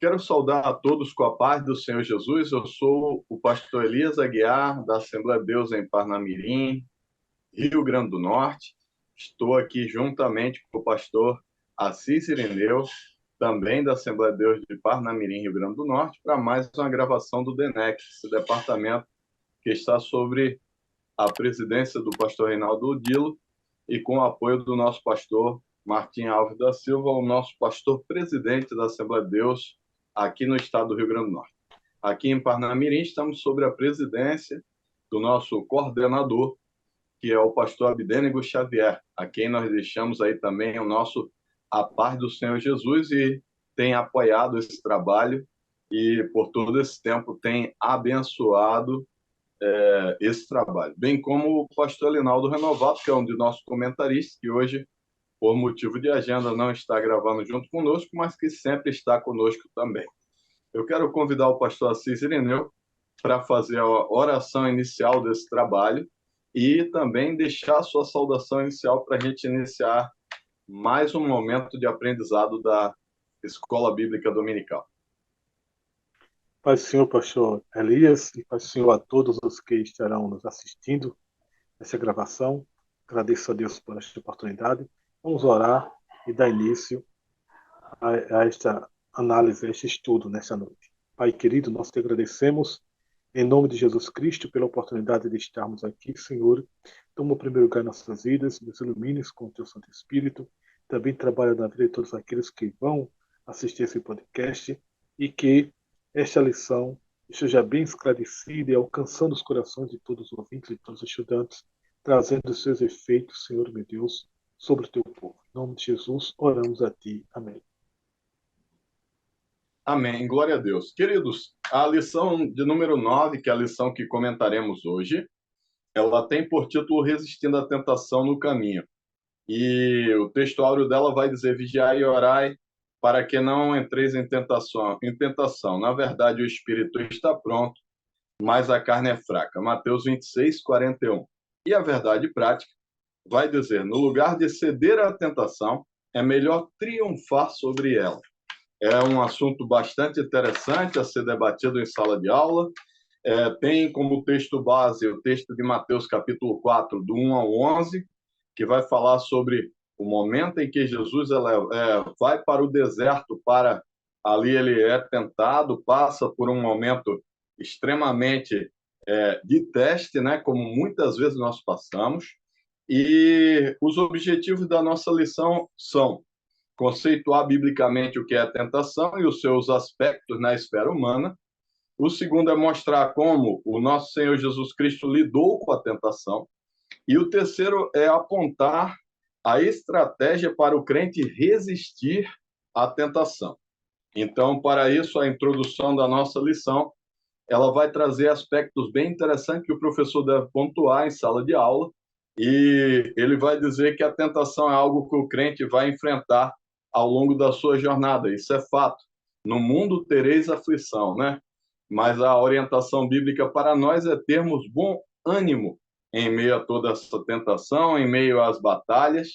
Quero saudar a todos com a paz do Senhor Jesus. Eu sou o pastor Elias Aguiar, da Assembleia de Deus em Parnamirim, Rio Grande do Norte. Estou aqui juntamente com o pastor Assis Irineu, também da Assembleia de Deus de Parnamirim, Rio Grande do Norte, para mais uma gravação do DENEC, esse departamento que está sobre a presidência do pastor Reinaldo Odilo e com o apoio do nosso pastor Martim Alves da Silva, o nosso pastor presidente da Assembleia de Deus aqui no estado do Rio Grande do Norte. Aqui em Parnamirim estamos sobre a presidência do nosso coordenador, que é o pastor Abdênego Xavier, a quem nós deixamos aí também o nosso A Paz do Senhor Jesus e tem apoiado esse trabalho e por todo esse tempo tem abençoado esse trabalho, bem como o pastor Linaldo Renovato, que é um de nossos comentaristas, que hoje, por motivo de agenda, não está gravando junto conosco, mas que sempre está conosco também. Eu quero convidar o pastor Assis Irineu para fazer a oração inicial desse trabalho e também deixar a sua saudação inicial para a gente iniciar mais um momento de aprendizado da Escola Bíblica Dominical. Paz do Senhor, pastor Elias, e paz do Senhor a todos os que estarão nos assistindo nessa gravação. Agradeço a Deus por esta oportunidade. Vamos orar e dar início a esta análise, a este estudo nesta noite. Pai querido, nós te agradecemos em nome de Jesus Cristo pela oportunidade de estarmos aqui, Senhor. Toma o primeiro lugar em nossas vidas, nos ilumines com o teu Santo Espírito. Também trabalha na vida de todos aqueles que vão assistir esse podcast e que esta lição esteja bem esclarecida e alcançando os corações de todos os ouvintes e todos os estudantes, trazendo os seus efeitos, Senhor meu Deus, sobre o teu povo. Em nome de Jesus, oramos a ti. Amém. Amém. Glória a Deus. Queridos, a lição de número 9, que é a lição que comentaremos hoje, ela tem por título Resistindo à Tentação no Caminho. E o texto áureo dela vai dizer: vigiai e orai para que não entreis em tentação. Em tentação. Na verdade, o espírito está pronto, mas a carne é fraca. Mateus 26, 41. E a verdade prática vai dizer: no lugar de ceder à tentação, é melhor triunfar sobre ela. É um assunto bastante interessante a ser debatido em sala de aula. Tem como texto base o texto de Mateus capítulo 4, do 1 ao 11, que vai falar sobre o momento em que Jesus vai para o deserto, ali ele é tentado, passa por um momento extremamente de teste, né, como muitas vezes nós passamos, e os objetivos da nossa lição são conceituar biblicamente o que é a tentação e os seus aspectos na esfera humana. O segundo é mostrar como o nosso Senhor Jesus Cristo lidou com a tentação. E o terceiro é apontar a estratégia para o crente resistir à tentação. Então, para isso, a introdução da nossa lição, ela vai trazer aspectos bem interessantes que o professor deve pontuar em sala de aula, e ele vai dizer que a tentação é algo que o crente vai enfrentar ao longo da sua jornada. Isso é fato. No mundo tereis aflição, né? Mas a orientação bíblica para nós é termos bom ânimo em meio a toda essa tentação, em meio às batalhas.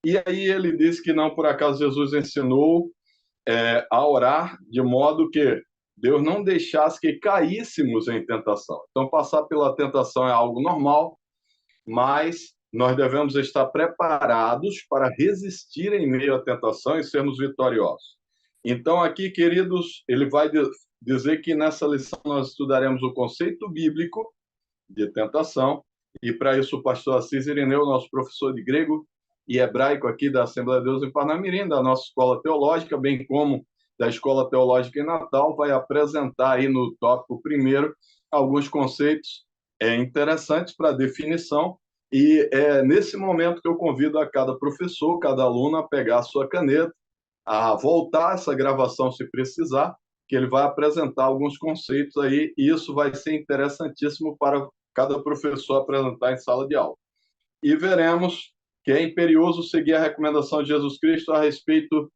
E aí ele diz que não por acaso Jesus ensinou a orar de modo que Deus não deixasse que caíssemos em tentação. Então, passar pela tentação é algo normal, mas nós devemos estar preparados para resistir em meio à tentação e sermos vitoriosos. Então, aqui, queridos, ele vai dizer que nessa lição nós estudaremos o conceito bíblico de tentação, e para isso o pastor Assis Irineu, nosso professor de grego e hebraico aqui da Assembleia de Deus em Parnamirim, da nossa escola teológica, bem como da Escola Teológica em Natal, vai apresentar aí no tópico primeiro alguns conceitos interessantes para definição, e é nesse momento que eu convido a cada professor, cada aluno a pegar a sua caneta, a voltar essa gravação se precisar, que ele vai apresentar alguns conceitos aí, e isso vai ser interessantíssimo para cada professor apresentar em sala de aula. E veremos que é imperioso seguir a recomendação de Jesus Cristo a respeito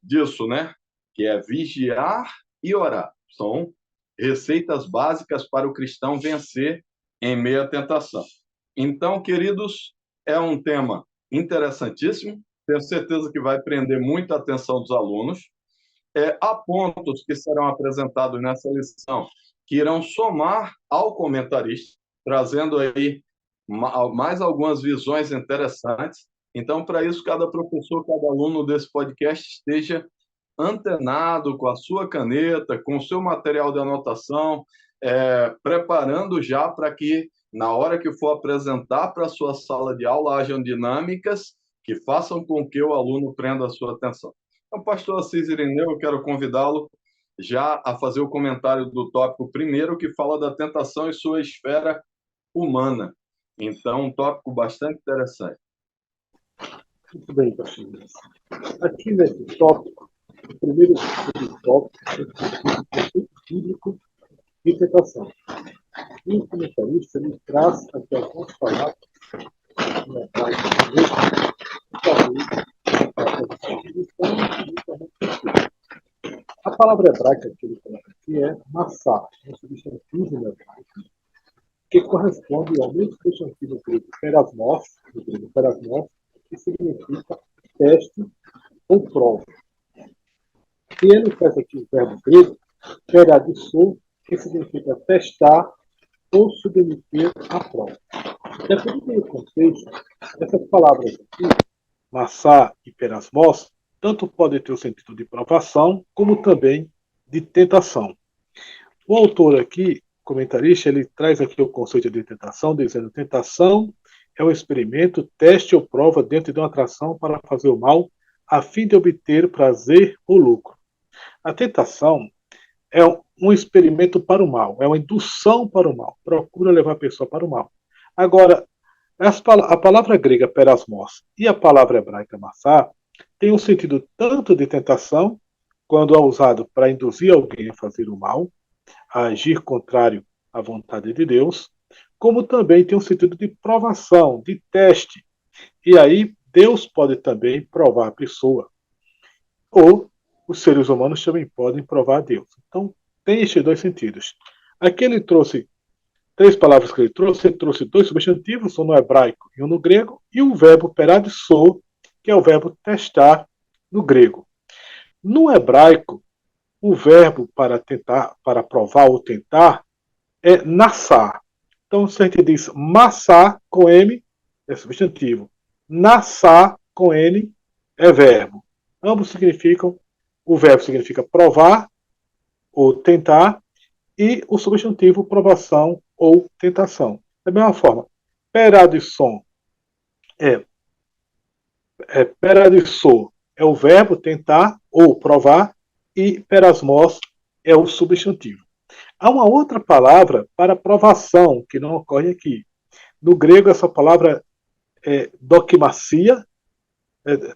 disso, né? Que é vigiar e orar. São receitas básicas para o cristão vencer em meio à tentação. Então, queridos, é um tema interessantíssimo. Tenho certeza que vai prender muita atenção dos alunos. há pontos que serão apresentados nessa lição que irão somar ao comentarista, trazendo aí mais algumas visões interessantes. Então, para isso, cada professor, cada aluno desse podcast esteja antenado com a sua caneta, com o seu material de anotação, preparando já para que, na hora que for apresentar para a sua sala de aula, hajam dinâmicas que façam com que o aluno prenda a sua atenção. Então, pastor Assis Irineu, eu quero convidá-lo já a fazer o comentário do tópico primeiro, que fala da tentação e sua esfera humana. Então, um tópico bastante interessante. Muito bem, pastor. Aqui nesse tópico, o primeiro tópico é o conceito bíblico de tentação. E o comentarista ele traz aqui algumas palavras na página a palavra hebraica que ele coloca aqui é massá, um substantivo hebraico, que corresponde ao mesmo substantivo grego perasmos, que significa teste ou prova. E ele faz aqui o verbo grego peradissou, que significa testar ou submeter à prova. Dependendo do contexto, essas palavras aqui, massá e perasmos, tanto podem ter o sentido de provação, como também de tentação. O autor aqui, comentarista, ele traz aqui o conceito de tentação, dizendo que tentação é um experimento, teste ou prova dentro de uma atração para fazer o mal, a fim de obter prazer ou lucro. A tentação é um experimento para o mal, é uma indução para o mal, procura levar a pessoa para o mal. Agora, a palavra grega perasmos e a palavra hebraica massá tem um sentido tanto de tentação, quando é usado para induzir alguém a fazer o mal, a agir contrário à vontade de Deus, como também tem um sentido de provação, de teste. E aí Deus pode também provar a pessoa. Ou os seres humanos também podem provar a Deus. Então, tem estes dois sentidos. Aqui ele trouxe três palavras que ele trouxe dois substantivos, um no hebraico e um no grego, e o verbo peradissou, que é o verbo testar no grego. No hebraico, o verbo para tentar, para provar ou tentar, é nassar. Então, se a gente diz massar com M, é substantivo. Nassar com N é verbo. Ambos significam, o verbo significa provar ou tentar, e o substantivo provação ou tentação. Da mesma forma, peradisson peradissou é o verbo tentar ou provar, e perasmos é o substantivo. Há uma outra palavra para provação que não ocorre aqui. No grego, essa palavra é dokimasia,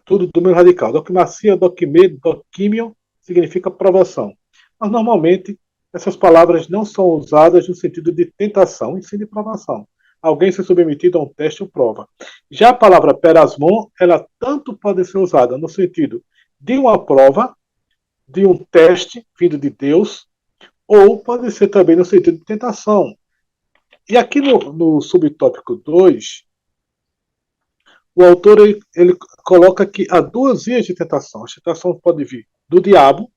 tudo do mesmo radical. Dokimasia, dokime, dokimion significa provação. Mas normalmente essas palavras não são usadas no sentido de tentação, e sim de provação. Alguém ser submetido a um teste ou prova. Já a palavra perasmon, ela tanto pode ser usada no sentido de uma prova, de um teste vindo de Deus, ou pode ser também no sentido de tentação. E aqui no subtópico 2, o autor ele coloca que há duas vias de tentação. A tentação pode vir do diabo,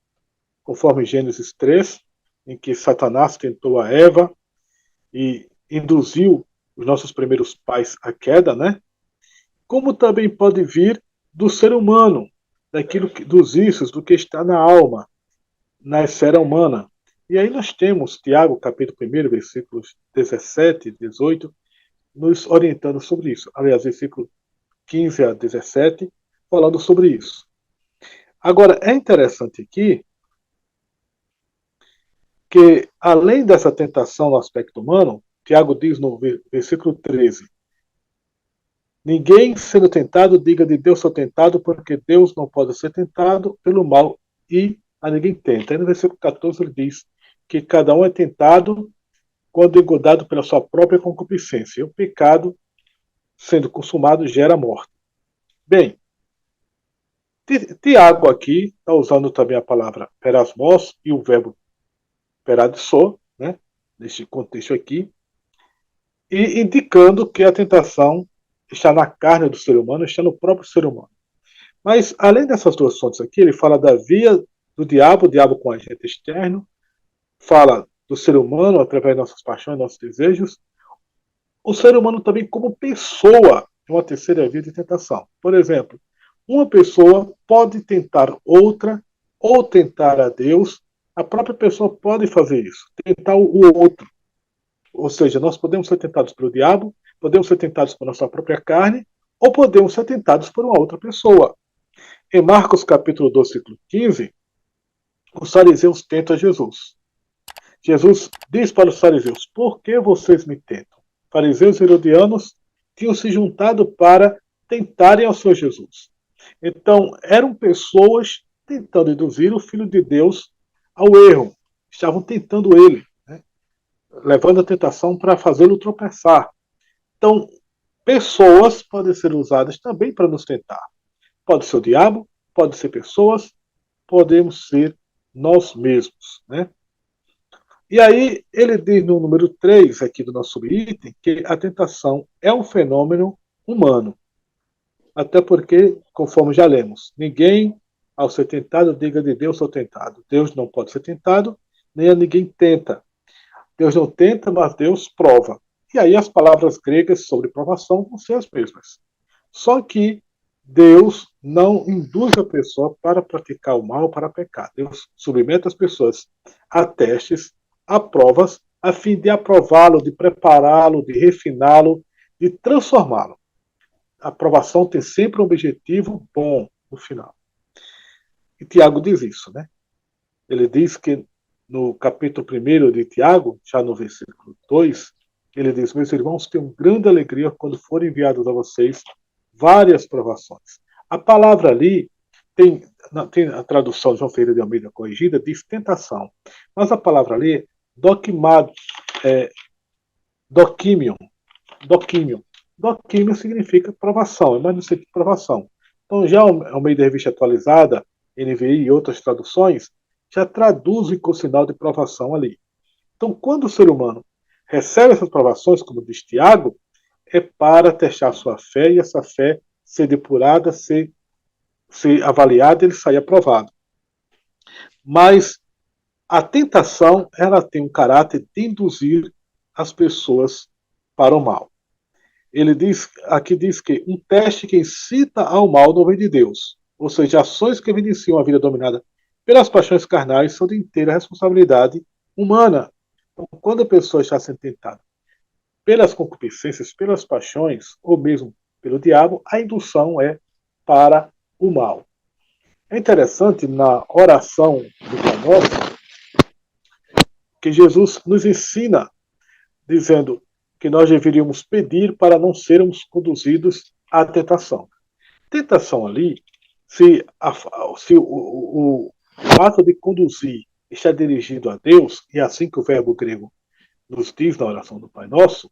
conforme Gênesis 3, em que Satanás tentou a Eva e induziu os nossos primeiros pais à queda, né? Como também pode vir do ser humano, dos vícios, do que está na alma, na esfera humana. E aí nós temos Tiago, capítulo 1, versículos 17 e 18, nos orientando sobre isso. Aliás, versículo 15 a 17, falando sobre isso. Agora, é interessante aqui que, além dessa tentação no aspecto humano, Tiago diz no versículo 13, ninguém sendo tentado diga de Deus sou tentado, porque Deus não pode ser tentado pelo mal e a ninguém tenta. Aí no versículo 14 ele diz que cada um é tentado quando engodado pela sua própria concupiscência. E o pecado, sendo consumado, gera morte. Bem, Tiago aqui está usando também a palavra perasmos e o verbo peradissou, né, neste contexto aqui, e indicando que a tentação está na carne do ser humano, está no próprio ser humano. Mas, além dessas duas fontes aqui, ele fala da via do diabo, o diabo com agente externo, fala do ser humano através de nossas paixões, nossos desejos, o ser humano também como pessoa é uma terceira via de tentação. Por exemplo, uma pessoa pode tentar outra ou tentar a Deus, a própria pessoa pode fazer isso, tentar o outro. Ou seja, nós podemos ser tentados pelo diabo, podemos ser tentados por nossa própria carne, ou podemos ser tentados por uma outra pessoa. Em Marcos capítulo 12, versículo 15, os fariseus tentam Jesus. Jesus diz para os fariseus: por que vocês me tentam? Fariseus e herodianos tinham se juntado para tentarem ao Senhor Jesus. Então, eram pessoas tentando induzir o Filho de Deus ao erro. Estavam tentando ele, né? Levando a tentação para fazê-lo tropeçar. Então, pessoas podem ser usadas também para nos tentar. Pode ser o diabo, pode ser pessoas, podemos ser nós mesmos, né? E aí, ele diz no número 3 aqui do nosso item que a tentação é um fenômeno humano. Até porque, conforme já lemos, ninguém, ao ser tentado, diga de Deus sou tentado. Deus não pode ser tentado, nem a ninguém tenta. Deus não tenta, mas Deus prova. E aí as palavras gregas sobre provação vão ser as mesmas. Só que Deus não induz a pessoa para praticar o mal, para pecar. Deus submete as pessoas a testes, a provas, a fim de aprová-lo, de prepará-lo, de refiná-lo, de transformá-lo. A aprovação tem sempre um objetivo bom no final. E Tiago diz isso, né? Ele diz que no capítulo 1 de Tiago, já no versículo 2, ele diz: meus irmãos, tenham grande alegria quando forem enviados a vocês várias provações. A palavra ali tem a tradução de João Ferreira de Almeida corrigida, diz tentação. Mas a palavra ali é doquimion. Doquimion significa provação, é mais no sentido de provação. Então, já Almeida Revista Atualizada, NVI e outras traduções, já traduzem com sinal de provação ali. Então, quando o ser humano recebe essas provações, como diz Tiago, é para testar sua fé e essa fé ser depurada, ser avaliada e ele sair aprovado. Mas a tentação, ela tem um caráter de induzir as pessoas para o mal. Ele aqui diz que um teste que incita ao mal não vem de Deus. Ou seja, ações que evidenciam a vida dominada pelas paixões carnais são de inteira responsabilidade humana. Então, quando a pessoa está sendo tentada pelas concupiscências, pelas paixões, ou mesmo pelo diabo, a indução é para o mal. É interessante na oração do Pai Nosso que Jesus nos ensina dizendo que nós deveríamos pedir para não sermos conduzidos à tentação. Tentação ali, se o ato de conduzir está dirigido a Deus, e é assim que o verbo grego nos diz na oração do Pai Nosso,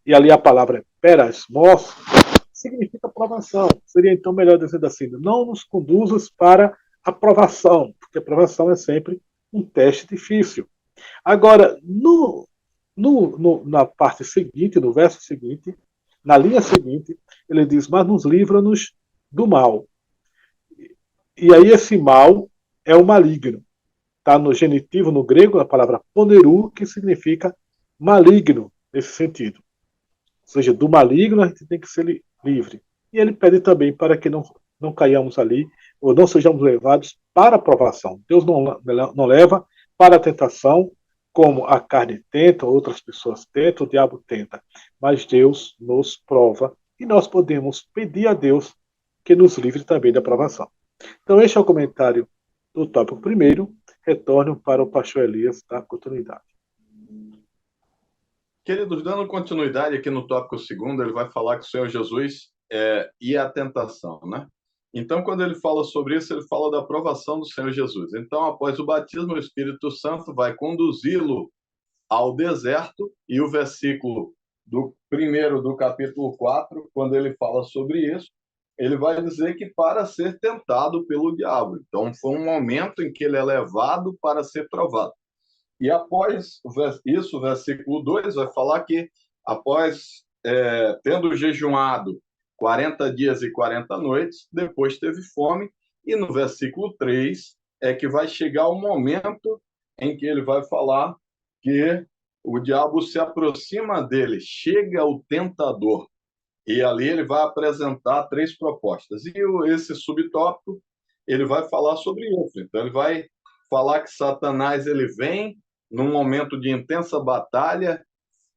e ali a palavra é perasmos, significa aprovação. Seria então melhor dizendo assim, não nos conduzas para aprovação, porque aprovação é sempre um teste difícil. Agora, na parte seguinte, no verso seguinte, na linha seguinte, ele diz, mas nos livra-nos do mal. E aí esse mal é o maligno. Está no genitivo, no grego, a palavra poneru, que significa maligno, nesse sentido. Ou seja, do maligno a gente tem que ser livre. E ele pede também para que não caiamos ali, ou não sejamos levados para a provação. Deus não leva para a tentação, como a carne tenta, outras pessoas tentam, o diabo tenta. Mas Deus nos prova e nós podemos pedir a Deus que nos livre também da provação. Então, este é o comentário do tópico primeiro. Retorno para o pastor Elias da continuidade. Queridos, dando continuidade aqui no tópico segundo, ele vai falar que o Senhor Jesus e a tentação, né? Então, quando ele fala sobre isso, ele fala da aprovação do Senhor Jesus. Então, após o batismo, o Espírito Santo vai conduzi-lo ao deserto, e o versículo do primeiro do capítulo 4, quando ele fala sobre isso, ele vai dizer que para ser tentado pelo diabo. Então, foi um momento em que ele é levado para ser provado. E após isso, o versículo 2 vai falar que, após tendo jejuado 40 dias e 40 noites, depois teve fome, e no versículo 3 é que vai chegar o momento em que ele vai falar que o diabo se aproxima dele, chega o tentador, e ali ele vai apresentar três propostas. E esse subtópico, ele vai falar sobre isso. Então, ele vai falar que Satanás ele vem num momento de intensa batalha,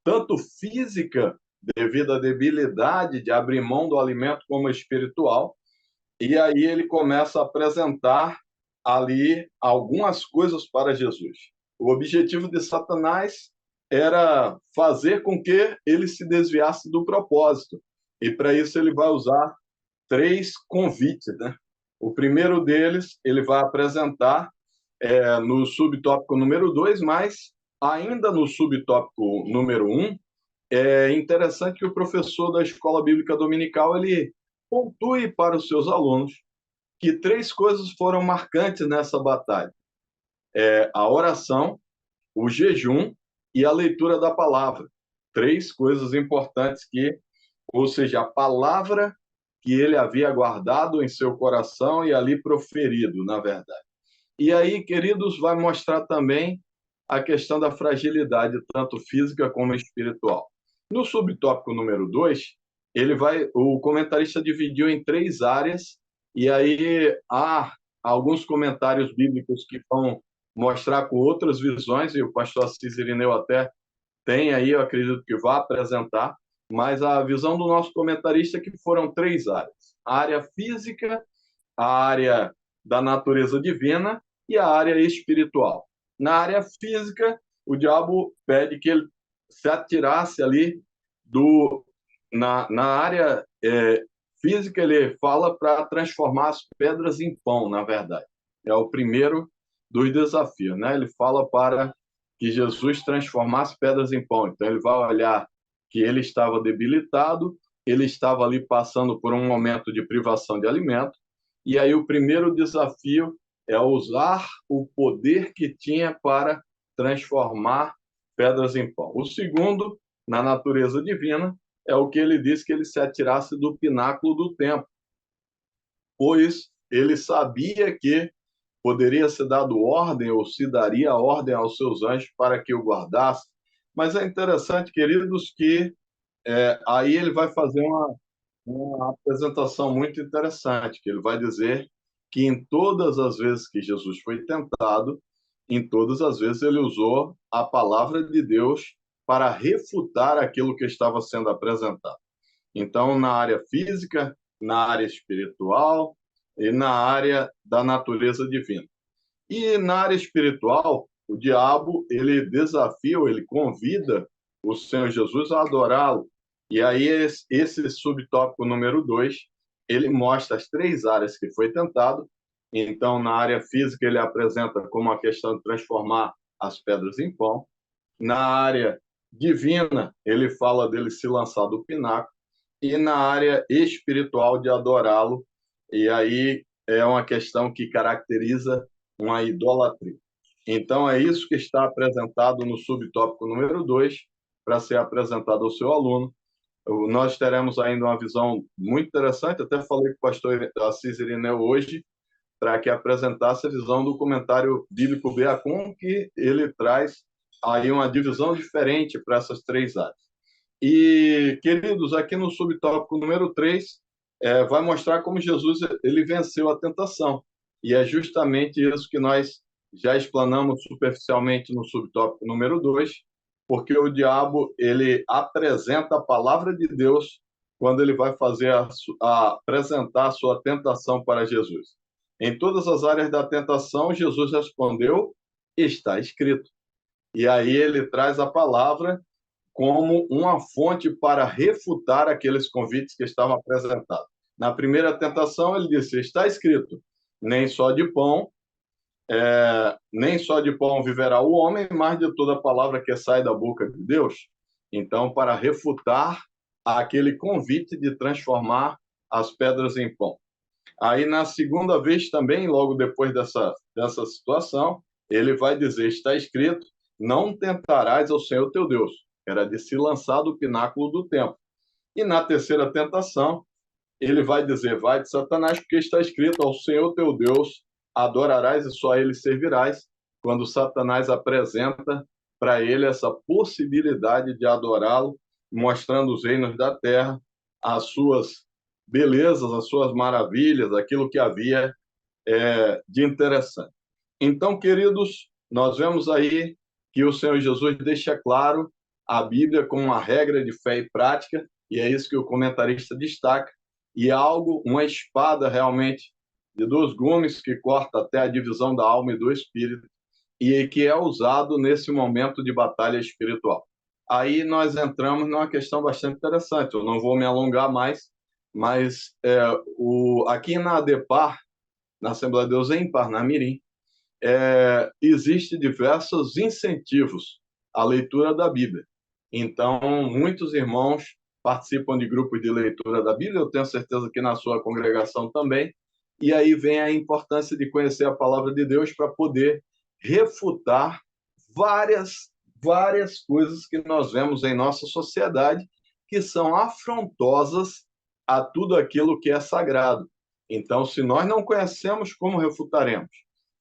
tanto física, devido à debilidade de abrir mão do alimento, como espiritual. E aí ele começa a apresentar ali algumas coisas para Jesus. O objetivo de Satanás era fazer com que ele se desviasse do propósito. E para isso ele vai usar três convites, né? O primeiro deles ele vai apresentar no subtópico número 2, mas ainda no subtópico número 1, é interessante que o professor da Escola Bíblica Dominical ele pontue para os seus alunos que três coisas foram marcantes nessa batalha: a oração, o jejum e a leitura da palavra. Três coisas importantes que, ou seja, a palavra que ele havia guardado em seu coração e ali proferido, na verdade. E aí, queridos, vai mostrar também a questão da fragilidade, tanto física como espiritual. No subtópico número 2, o comentarista dividiu em três áreas, e aí há alguns comentários bíblicos que vão mostrar com outras visões, e o pastor Assis Irineu até tem aí, eu acredito que vai apresentar, mas a visão do nosso comentarista é que foram três áreas: a área física, a área da natureza divina e a área espiritual. Na área física, o diabo pede que ele se atirasse ali na área física, ele fala para transformar as pedras em pão, na verdade. É o primeiro dos desafios, né? Ele fala para que Jesus transformasse pedras em pão. Então, ele vai olhar que ele estava debilitado, ele estava ali passando por um momento de privação de alimento, e aí o primeiro desafio é usar o poder que tinha para transformar pedras em pão. O segundo, na natureza divina, é o que ele diz, que ele se atirasse do pináculo do templo, pois ele sabia que poderia ser dado ordem ou se daria ordem aos seus anjos para que o guardasse. Mas é interessante, queridos, que aí ele vai fazer uma apresentação muito interessante, que ele vai dizer que em todas as vezes que Jesus foi tentado, em todas as vezes ele usou a palavra de Deus para refutar aquilo que estava sendo apresentado. Então, na área física, na área espiritual e na área da natureza divina. E na área espiritual, o diabo, ele desafia, ele convida o Senhor Jesus a adorá-lo. E aí esse subtópico número 2, ele mostra as três áreas que foi tentado. Então, na área física, ele apresenta como a questão de transformar as pedras em pão. Na área divina, ele fala dele se lançar do pináculo. E na área espiritual, de adorá-lo. E aí é uma questão que caracteriza uma idolatria. Então, é isso que está apresentado no subtópico número 2, para ser apresentado ao seu aluno. Nós teremos ainda uma visão muito interessante, até falei com o pastor Assis Irineu hoje, para que apresentasse a visão do comentário bíblico Beacon, que ele traz aí uma divisão diferente para essas três áreas. E, queridos, aqui no subtópico número 3, vai mostrar como Jesus ele venceu a tentação. E é justamente isso que nós já explanamos superficialmente no subtópico número 2, porque o diabo ele apresenta a palavra de Deus quando ele vai fazer apresentar a sua tentação para Jesus. Em todas as áreas da tentação, Jesus respondeu: está escrito. E aí ele traz a palavra como uma fonte para refutar aqueles convites que estavam apresentados. Na primeira tentação, ele disse: está escrito, nem só de pão, nem só de pão viverá o homem, mas de toda palavra que sai da boca de Deus. Então, para refutar aquele convite de transformar as pedras em pão. Aí, na segunda vez também, logo depois dessa situação, ele vai dizer: está escrito, não tentarás ao Senhor teu Deus. Era de se lançar do pináculo do templo. E na terceira tentação, ele vai dizer: vai de Satanás, porque está escrito, ao Senhor teu Deus adorarás e só a ele servirás, quando Satanás apresenta para ele essa possibilidade de adorá-lo, mostrando os reinos da terra, as suas belezas, as suas maravilhas, aquilo que havia de interessante. Então, queridos, nós vemos aí que o Senhor Jesus deixa claro a Bíblia como uma regra de fé e prática, e é isso que o comentarista destaca, e algo, uma espada realmente de dois gumes que corta até a divisão da alma e do espírito, e que é usado nesse momento de batalha espiritual. Aí nós entramos numa questão bastante interessante, eu não vou me alongar mais, mas aqui na ADEPAR, na Assembleia de Deus em Parnamirim, existe diversos incentivos à leitura da Bíblia. Então, muitos irmãos participam de grupos de leitura da Bíblia, eu tenho certeza que na sua congregação também, e aí vem a importância de conhecer a palavra de Deus para poder refutar várias coisas que nós vemos em nossa sociedade que são afrontosas a tudo aquilo que é sagrado. Então, se nós não conhecemos, como refutaremos?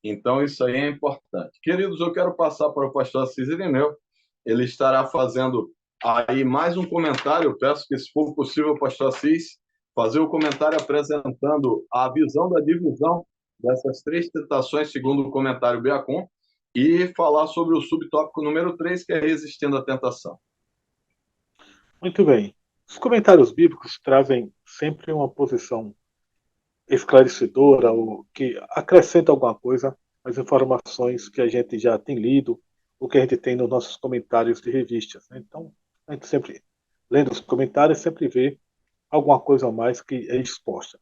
Então, isso aí é importante. Queridos, eu quero passar para o pastor Assis Irineu. Ele estará fazendo aí mais um comentário. Eu peço que, se for possível, pastor Assis, fazer o comentário apresentando a visão da divisão dessas três tentações, segundo o comentário Beacon, e falar sobre o subtópico número 3, que é resistindo à tentação. Muito bem. Os comentários bíblicos trazem sempre uma posição esclarecedora ou que acrescenta alguma coisa às informações que a gente já tem lido, o que a gente tem nos nossos comentários de revistas. Então, a gente sempre, lendo os comentários, sempre vê alguma coisa a mais que é exposta.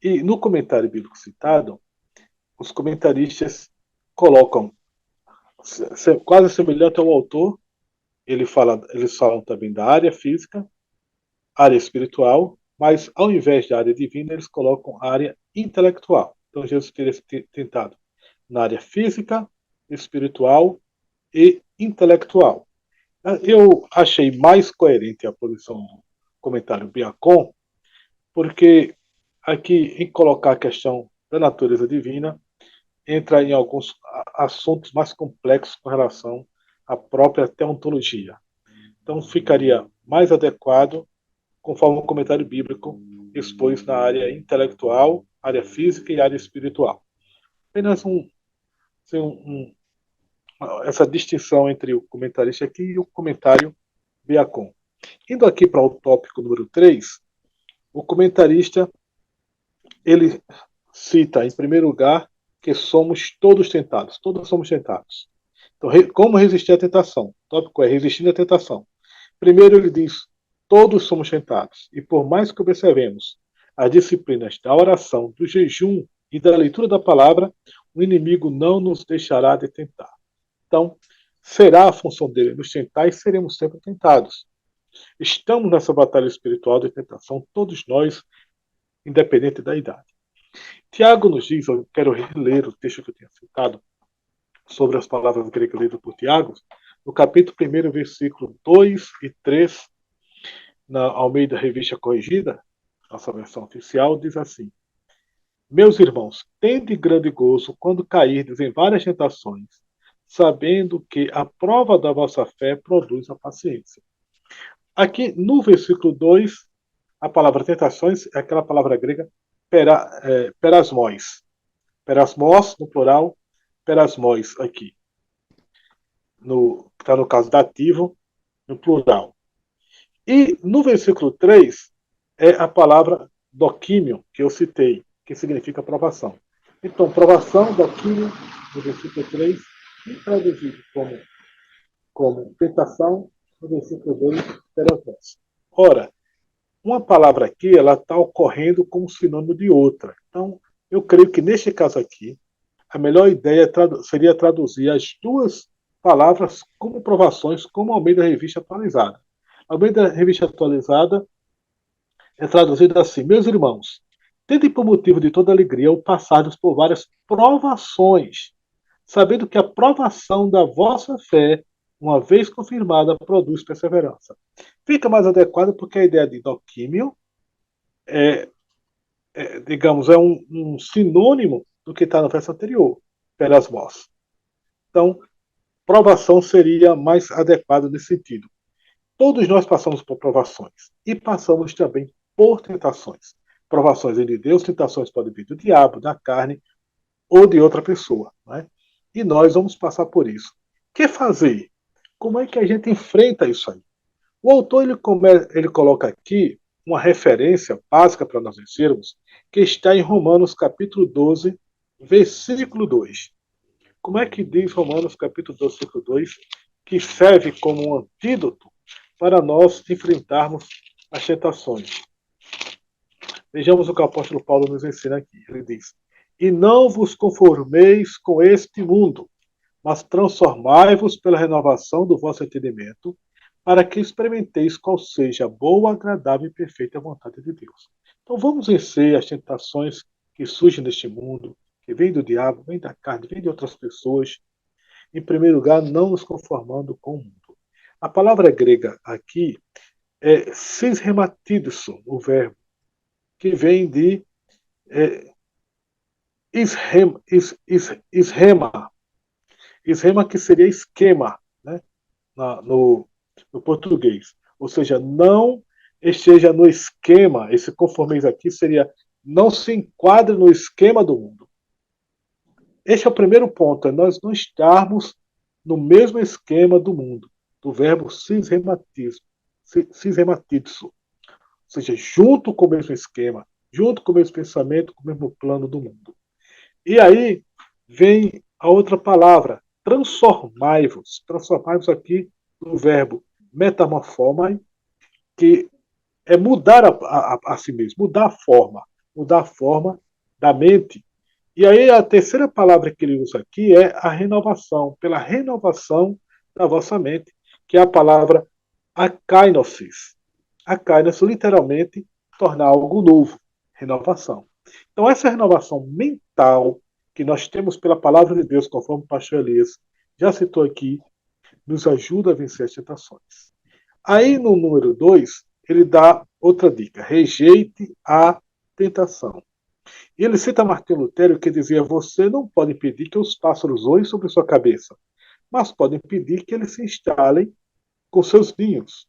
E no comentário bíblico citado, os comentaristas colocam quase semelhante ao autor, eles falam também da área física, área espiritual, mas ao invés da área divina, eles colocam a área intelectual. Então, Jesus teria tentado na área física, espiritual e intelectual. Eu achei mais coerente a posição do comentário Beacon, porque aqui, em colocar a questão da natureza divina, entra em alguns assuntos mais complexos com relação à própria teontologia. Então, ficaria mais adequado conforme o comentário bíblico expôs na área intelectual, área física e área espiritual. Apenas essa distinção entre o comentarista aqui e o comentário Beacon. Indo aqui para o tópico número 3, o comentarista ele cita, em primeiro lugar, que somos todos tentados. Todos somos tentados. Então, como resistir à tentação? O tópico é resistindo à tentação. Primeiro ele diz, todos somos tentados. E por mais que observemos as disciplinas da oração, do jejum e da leitura da palavra, o inimigo não nos deixará de tentar. Então, será a função dele nos tentar e seremos sempre tentados. Estamos nessa batalha espiritual de tentação, todos nós, independente da idade. Tiago nos diz, eu quero reler o texto que eu tinha citado, sobre as palavras gregas lidas por Tiago, no capítulo 1, versículo 2 e 3, na Almeida Revista Corrigida, nossa versão oficial, diz assim: Meus irmãos, tende grande gozo quando cairdes em várias tentações, sabendo que a prova da vossa fé produz a paciência. Aqui no versículo 2, a palavra tentações é aquela palavra grega perasmos. Perasmos, no plural, perasmos aqui. Está no caso dativo, no plural. E no versículo 3 é a palavra doquímio, que eu citei, que significa provação. Então, provação, doquímio, no versículo 3, e traduzido como tentação, no versículo 2, perasmos. Ora, uma palavra aqui, ela está ocorrendo como sinônimo de outra. Então, eu creio que neste caso aqui, a melhor ideia seria traduzir as duas palavras como provações, como Almeida Revista Atualizada. A Almeida Revista Atualizada é traduzida assim: Meus irmãos, tendem por motivo de toda alegria o passardes por várias provações, sabendo que a provação da vossa fé, uma vez confirmada, produz perseverança. Fica mais adequado porque a ideia de doquímio digamos, é um sinônimo do que está no verso anterior, pelas vós. Então, provação seria mais adequado nesse sentido. Todos nós passamos por provações e passamos também por tentações. Provações vêm de Deus, tentações podem vir do diabo, da carne ou de outra pessoa. Né? E nós vamos passar por isso. O que fazer? Como é que a gente enfrenta isso aí? O autor ele coloca aqui uma referência básica para nós vencermos, que está em Romanos capítulo 12, versículo 2. Como é que diz Romanos capítulo 12, versículo 2, que serve como um antídoto para nós enfrentarmos as tentações? Vejamos o que o apóstolo Paulo nos ensina aqui. Ele diz: e não vos conformeis com este mundo, mas transformai-vos pela renovação do vosso entendimento, para que experimenteis qual seja a boa, agradável e perfeita vontade de Deus. Então vamos vencer as tentações que surgem neste mundo, que vêm do diabo, vêm da carne, vêm de outras pessoas. Em primeiro lugar, não nos conformando com o mundo. A palavra grega aqui é sisrematidoso, o verbo, que vem de isrema, isrema que seria esquema, né, no português. Ou seja, não esteja no esquema, esse conformismo aqui seria não se enquadre no esquema do mundo. Este é o primeiro ponto, é nós não estarmos no mesmo esquema do mundo, do verbo cisrematizo, ou seja, junto com o mesmo esquema, junto com o mesmo pensamento, com o mesmo plano do mundo. E aí vem a outra palavra, transformai-vos. Transformai-vos aqui no verbo metamorfomai, que é mudar a si mesmo, mudar a forma da mente. E aí a terceira palavra que ele usa aqui é a renovação, pela renovação da vossa mente, que é a palavra akainosis. Akainos, literalmente, tornar algo novo, renovação. Então essa renovação mental que nós temos pela palavra de Deus, conforme o pastor Elias já citou aqui, nos ajuda a vencer as tentações. Aí no número 2, ele dá outra dica: rejeite a tentação. E ele cita Martinho Lutero, que dizia: você não pode impedir que os pássaros voem sobre sua cabeça, mas pode impedir que eles se instalem com seus ninhos.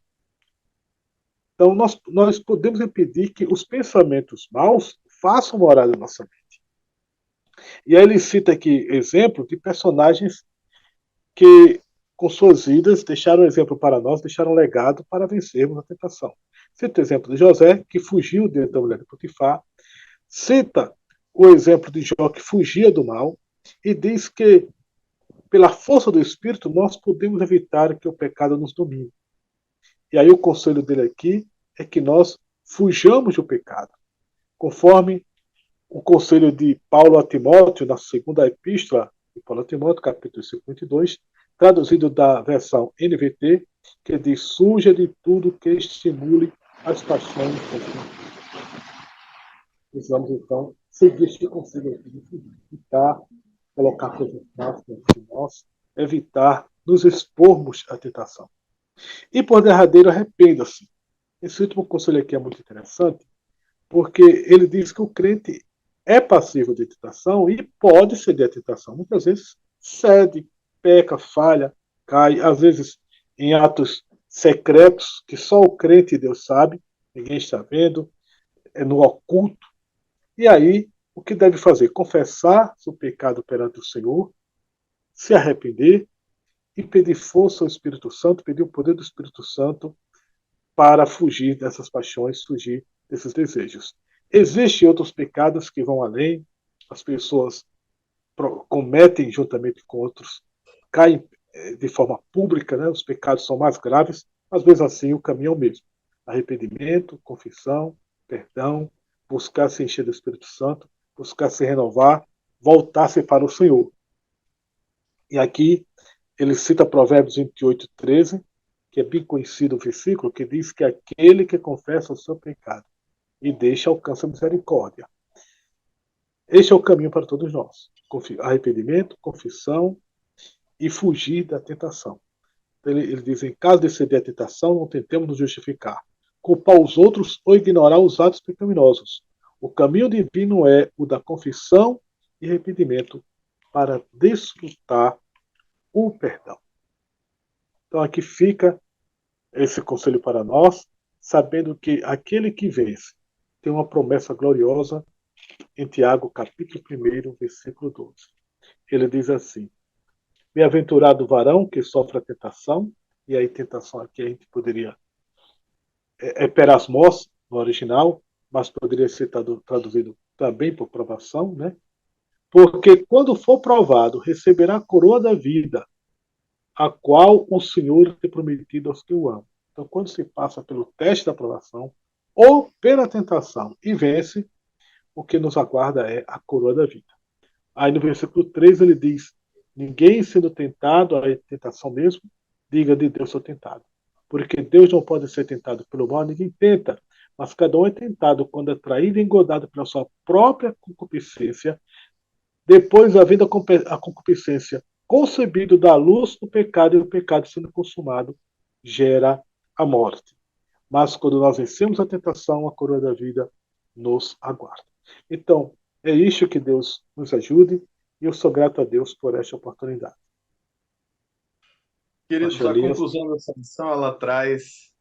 Então nós podemos impedir que os pensamentos maus façam morada na nossa mente. E aí ele cita aqui exemplo de personagens que, com suas vidas, deixaram exemplo para nós, deixaram legado para vencermos a tentação. Cita o exemplo de José, que fugiu da mulher de Potifar. Cita o exemplo de Jó, que fugia do mal. E diz que, pela força do Espírito, nós podemos evitar que o pecado nos domine. E aí o conselho dele aqui é que nós fujamos do pecado. Conforme o conselho de Paulo a Timóteo, na segunda epístola de Paulo a Timóteo, capítulo 52, traduzido da versão NVT, que diz: suja de tudo que estimule as paixões. Precisamos, então, seguir este conselho aqui de evitar colocar coisas más de nós, evitar nos expormos à tentação. E, por derradeiro, arrependa-se. Esse último conselho aqui é muito interessante, porque ele diz que o crente é passível de tentação e pode ceder à tentação. Muitas vezes cede, peca, falha, cai, às vezes em atos secretos que só o crente e Deus sabe, ninguém está vendo, é no oculto. E aí, o que deve fazer? Confessar seu pecado perante o Senhor, se arrepender e pedir força ao Espírito Santo, pedir o poder do Espírito Santo para fugir dessas paixões, fugir desses desejos. Existem outros pecados que vão além, as pessoas cometem juntamente com outros, caem de forma pública, né? Os pecados são mais graves, mas mesmo assim o caminho é o mesmo. Arrependimento, confissão, perdão, buscar se encher do Espírito Santo, buscar se renovar, voltar-se para o Senhor. E aqui ele cita Provérbios 28, 13, que é bem conhecido o versículo, que diz que aquele que confessa o seu pecado e deixa alcança a misericórdia. Este é o caminho para todos nós. Arrependimento, confissão e fugir da tentação. Ele diz: em caso de ceder à tentação, não tentemos nos justificar, culpar os outros ou ignorar os atos pecaminosos. O caminho divino é o da confissão e arrependimento para desfrutar o perdão. Então aqui fica esse conselho para nós, sabendo que aquele que vence tem uma promessa gloriosa em Tiago, capítulo 1, versículo 12. Ele diz assim: bem-aventurado o varão que sofre a tentação, e aí tentação aqui a gente poderia perasmos no original, mas poderia ser traduzido também por provação, né? Porque quando for provado, receberá a coroa da vida, a qual o Senhor tem prometido aos que o amam. Então, quando se passa pelo teste da aprovação ou pela tentação e vence, o que nos aguarda é a coroa da vida. Aí no versículo 3 ele diz: ninguém sendo tentado, a tentação mesmo, diga de Deus sou tentado. Porque Deus não pode ser tentado pelo mal, ninguém tenta. Mas cada um é tentado quando é traído e engodado pela sua própria concupiscência. Depois, havendo a concupiscência concebido da luz do pecado, e o pecado sendo consumado, gera a morte. Mas quando nós vencemos a tentação, a coroa da vida nos aguarda. Então, é isso que Deus nos ajude, e eu sou grato a Deus por esta oportunidade. Queridos, Pastor a Elias. conclusão dessa lição ela traz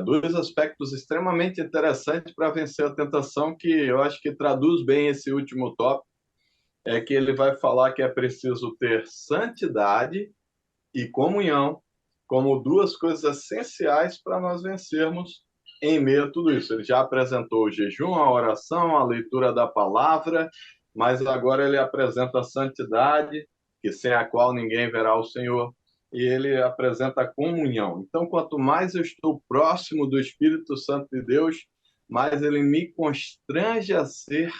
dois aspectos extremamente interessantes para vencer a tentação, que eu acho que traduz bem esse último tópico, é que ele vai falar que é preciso ter santidade e comunhão como duas coisas essenciais para nós vencermos em meio a tudo isso. Ele já apresentou o jejum, a oração, a leitura da palavra, mas agora ele apresenta a santidade, que sem a qual ninguém verá o Senhor, e ele apresenta a comunhão. Então, quanto mais eu estou próximo do Espírito Santo de Deus, mais ele me constrange a ser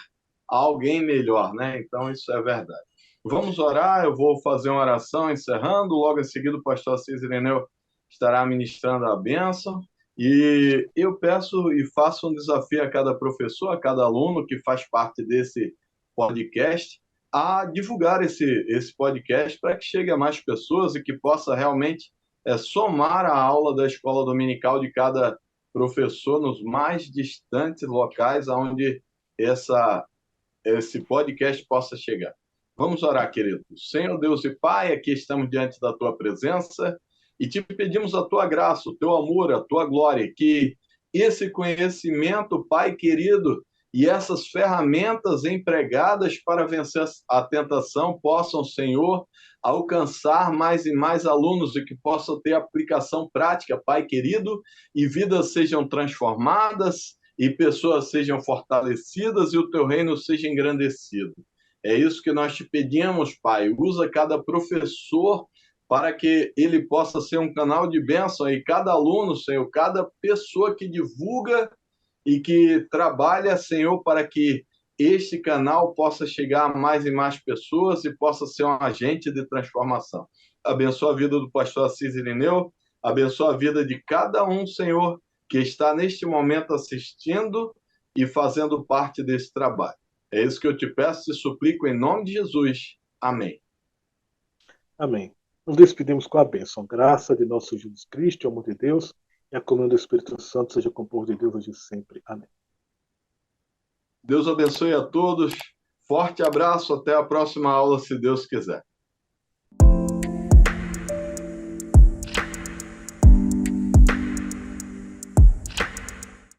alguém melhor, né? Então, isso é verdade. Vamos orar, eu vou fazer uma oração encerrando, logo em seguida o pastor Assis Ireneu estará ministrando a bênção, e eu peço e faço um desafio a cada professor, a cada aluno que faz parte desse podcast, a divulgar esse podcast para que chegue a mais pessoas e que possa realmente somar a aula da escola dominical de cada professor nos mais distantes locais onde esse podcast possa chegar. Vamos orar, querido. Senhor Deus e Pai, aqui estamos diante da Tua presença e te pedimos a Tua graça, o Teu amor, a Tua glória, que esse conhecimento, Pai querido, e essas ferramentas empregadas para vencer a tentação possam, Senhor, alcançar mais e mais alunos e que possam ter aplicação prática, Pai querido, e vidas sejam transformadas, e pessoas sejam fortalecidas e o teu reino seja engrandecido. É isso que nós te pedimos, Pai. Usa cada professor para que ele possa ser um canal de bênção e cada aluno, Senhor, cada pessoa que divulga e que trabalha, Senhor, para que este canal possa chegar a mais e mais pessoas e possa ser um agente de transformação. Abençoa a vida do pastor Assis Irineu, abençoa a vida de cada um, Senhor, que está neste momento assistindo e fazendo parte desse trabalho. É isso que eu te peço e suplico em nome de Jesus. Amém. Amém. Nos despedimos com a bênção. Graça de nosso Jesus Cristo, o amor de Deus, e a comunhão do Espírito Santo seja com o povo de Deus hoje e sempre. Amém. Deus abençoe a todos. Forte abraço. Até a próxima aula, se Deus quiser.